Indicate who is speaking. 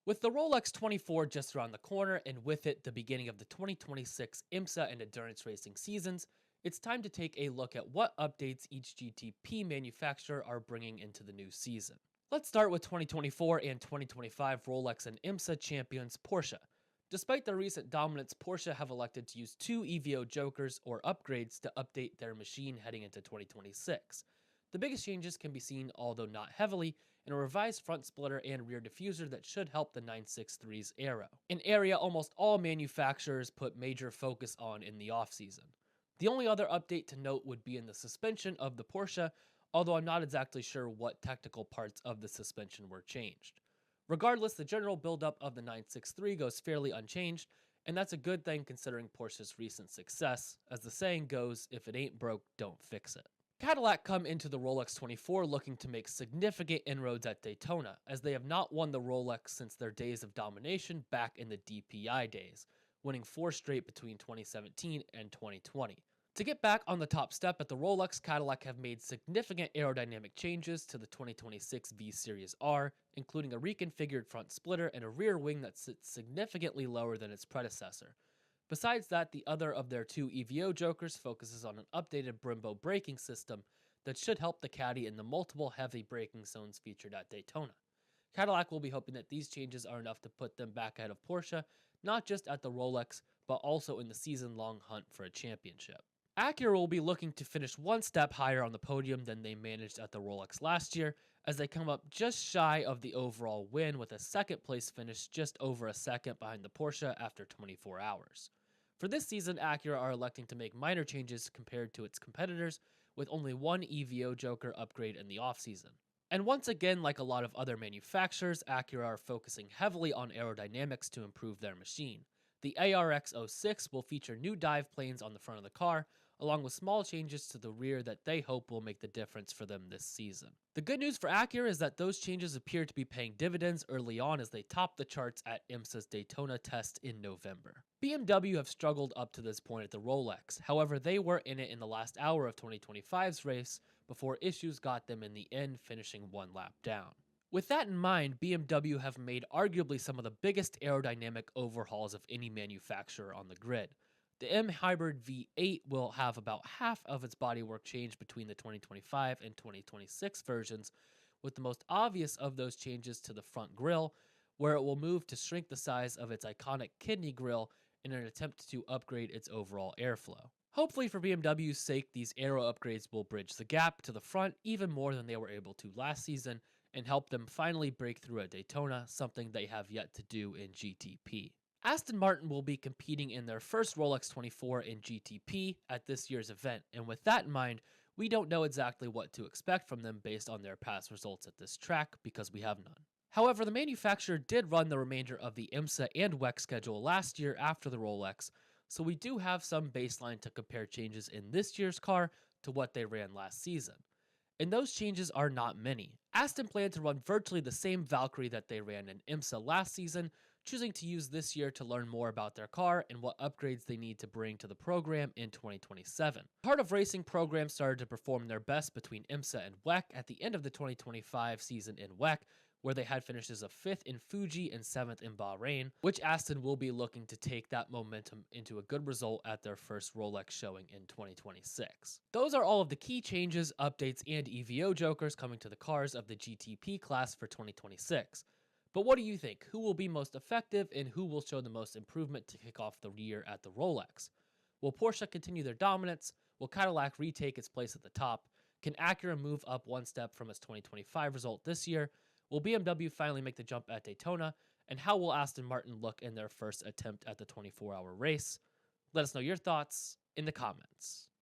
Speaker 1: With the Rolex 24 just around the corner and with it the beginning of the 2026 IMSA and endurance racing seasons, it's time to take a look at what updates each GTP manufacturer are bringing into the new season. Let's start with 2024 and 2025 Rolex and IMSA champions Porsche. Despite their recent dominance, Porsche have elected to use two EVO Jokers or upgrades to update their machine heading into 2026. The biggest changes can be seen, although not heavily, in a revised front splitter and rear diffuser that should help the 963's aero, an area almost all manufacturers put major focus on in the offseason. The only other update to note would be in the suspension of the Porsche, although I'm not exactly sure what technical parts of the suspension were changed. Regardless, the general buildup of the 963 goes fairly unchanged, and that's a good thing considering Porsche's recent success. As the saying goes, if it ain't broke, don't fix it. Cadillac come into the Rolex 24 looking to make significant inroads at Daytona, as they have not won the Rolex since their days of domination back in the DPI days, winning 4 straight between 2017 and 2020. To get back on the top step at the Rolex, Cadillac have made significant aerodynamic changes to the 2026 V Series R, including a reconfigured front splitter and a rear wing that sits significantly lower than its predecessor. Besides that, the other of their two EVO Jokers focuses on an updated Brembo braking system that should help the Caddy in the multiple heavy braking zones featured at Daytona. Cadillac will be hoping that these changes are enough to put them back ahead of Porsche, not just at the Rolex, but also in the season-long hunt for a championship. Acura will be looking to finish one step higher on the podium than they managed at the Rolex last year, as they come up just shy of the overall win with a second place finish just over a second behind the Porsche after 24 hours. For this season, Acura are electing to make minor changes compared to its competitors, with only one EVO Joker upgrade in the offseason. And once again, like a lot of other manufacturers, Acura are focusing heavily on aerodynamics to improve their machine. The ARX-06 will feature new dive planes on the front of the car, along with small changes to the rear that they hope will make the difference for them this season. The good news for Acura is that those changes appear to be paying dividends early on as they top the charts at IMSA's Daytona test in November. BMW have struggled up to this point at the Rolex, however they were in it in the last hour of 2025's race before issues got them in the end, finishing one lap down. With that in mind, BMW have made arguably some of the biggest aerodynamic overhauls of any manufacturer on the grid. The M Hybrid V8 will have about half of its bodywork changed between the 2025 and 2026 versions, with the most obvious of those changes to the front grille, where it will move to shrink the size of its iconic kidney grille in an attempt to upgrade its overall airflow. Hopefully for BMW's sake, these aero upgrades will bridge the gap to the front even more than they were able to last season and help them finally break through at Daytona, something they have yet to do in GTP. Aston Martin will be competing in their first Rolex 24 in GTP at this year's event, and with that in mind, we don't know exactly what to expect from them based on their past results at this track because we have none. However, the manufacturer did run the remainder of the IMSA and WEC schedule last year after the Rolex, so we do have some baseline to compare changes in this year's car to what they ran last season. And those changes are not many. Aston planned to run virtually the same Valkyrie that they ran in IMSA last season, choosing to use this year to learn more about their car and what upgrades they need to bring to the program in 2027. The Heart of Racing program started to perform their best between IMSA and WEC at the end of the 2025 season in WEC, where they had finishes of 5th in Fuji and 7th in Bahrain, which Aston will be looking to take that momentum into a good result at their first Rolex showing in 2026. Those are all of the key changes, updates, and EVO Jokers coming to the cars of the GTP class for 2026. But what do you think? Who will be most effective and who will show the most improvement to kick off the year at the Rolex? Will Porsche continue their dominance? Will Cadillac retake its place at the top? Can Acura move up one step from its 2025 result this year? Will BMW finally make the jump at Daytona? And how will Aston Martin look in their first attempt at the 24-hour race? Let us know your thoughts in the comments.